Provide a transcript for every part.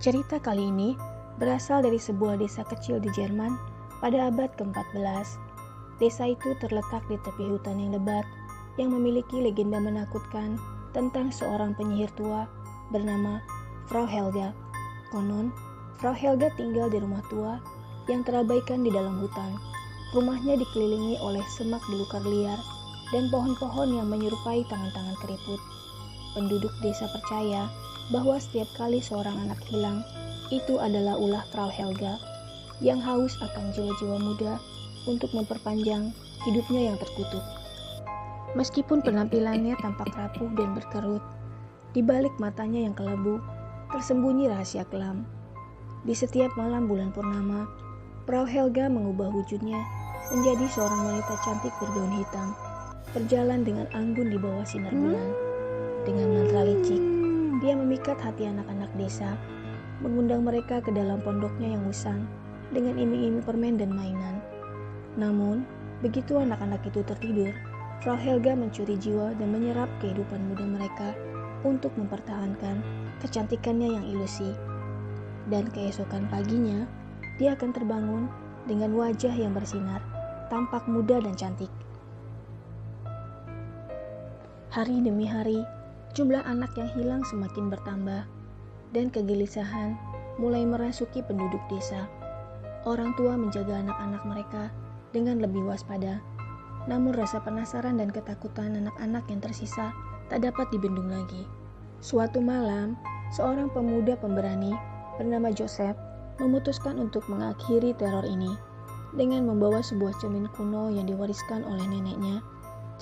Cerita kali ini berasal dari sebuah desa kecil di Jerman pada abad ke-14. Desa itu terletak di tepi hutan yang lebat yang memiliki legenda menakutkan tentang seorang penyihir tua bernama Frau Helga. Konon, Frau Helga tinggal di rumah tua yang terabaikan di dalam hutan. Rumahnya dikelilingi oleh semak belukar liar dan pohon-pohon yang menyerupai tangan-tangan keriput. Penduduk desa percaya bahwa setiap kali seorang anak hilang, itu adalah ulah Frau Helga yang haus akan jiwa-jiwa muda untuk memperpanjang hidupnya yang terkutuk. Meskipun penampilannya tampak rapuh dan berkerut, di balik matanya yang kelabu tersembunyi rahasia kelam. Di setiap malam bulan purnama, Frau Helga mengubah wujudnya menjadi seorang wanita cantik bergaun hitam, berjalan dengan anggun di bawah sinar bulan. Dengan mantra licik, dia memikat hati anak-anak desa, mengundang mereka ke dalam pondoknya yang usang dengan iming-iming permen dan mainan. Namun, begitu anak-anak itu tertidur, Frau Helga mencuri jiwa dan menyerap kehidupan muda mereka untuk mempertahankan kecantikannya yang ilusi. Dan keesokan paginya, dia akan terbangun dengan wajah yang bersinar, tampak muda dan cantik. Hari demi hari, jumlah anak yang hilang semakin bertambah, dan kegelisahan mulai merasuki penduduk desa. Orang tua menjaga anak-anak mereka dengan lebih waspada, namun rasa penasaran dan ketakutan anak-anak yang tersisa tak dapat dibendung lagi. Suatu malam, seorang pemuda pemberani bernama Joseph memutuskan untuk mengakhiri teror ini dengan membawa sebuah cermin kuno yang diwariskan oleh neneknya.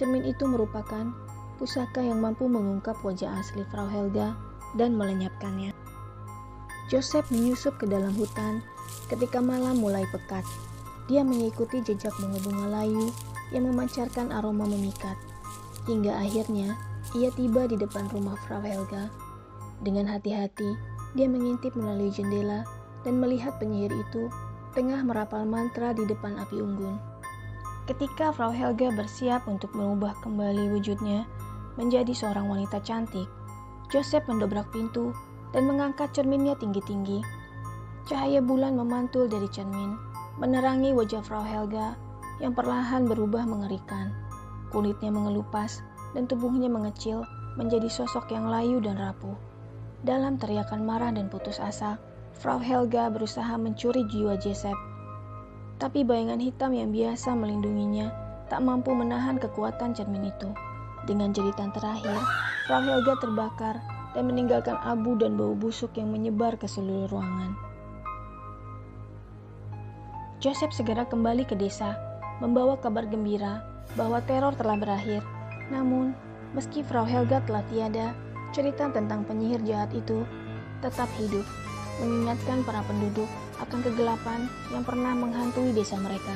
Cermin itu merupakan pusaka yang mampu mengungkap wajah asli Frau Helga dan melenyapkannya. Joseph menyusup ke dalam hutan ketika malam mulai pekat. Dia mengikuti jejak bunga-bunga layu yang memancarkan aroma memikat. Hingga akhirnya, ia tiba di depan rumah Frau Helga. Dengan hati-hati, dia mengintip melalui jendela dan melihat penyihir itu tengah merapal mantra di depan api unggun. Ketika Frau Helga bersiap untuk mengubah kembali wujudnya menjadi seorang wanita cantik, Joseph mendobrak pintu dan mengangkat cerminnya tinggi-tinggi. Cahaya bulan memantul dari cermin, menerangi wajah Frau Helga yang perlahan berubah mengerikan. Kulitnya mengelupas dan tubuhnya mengecil menjadi sosok yang layu dan rapuh. Dalam teriakan marah dan putus asa, Frau Helga berusaha mencuri jiwa Joseph. Tapi bayangan hitam yang biasa melindunginya tak mampu menahan kekuatan cermin itu. Dengan jeritan terakhir, Frau Helga terbakar dan meninggalkan abu dan bau busuk yang menyebar ke seluruh ruangan. Joseph segera kembali ke desa, membawa kabar gembira bahwa teror telah berakhir. Namun, meski Frau Helga telah tiada, cerita tentang penyihir jahat itu tetap hidup, mengingatkan para penduduk akan kegelapan yang pernah menghantui desa mereka.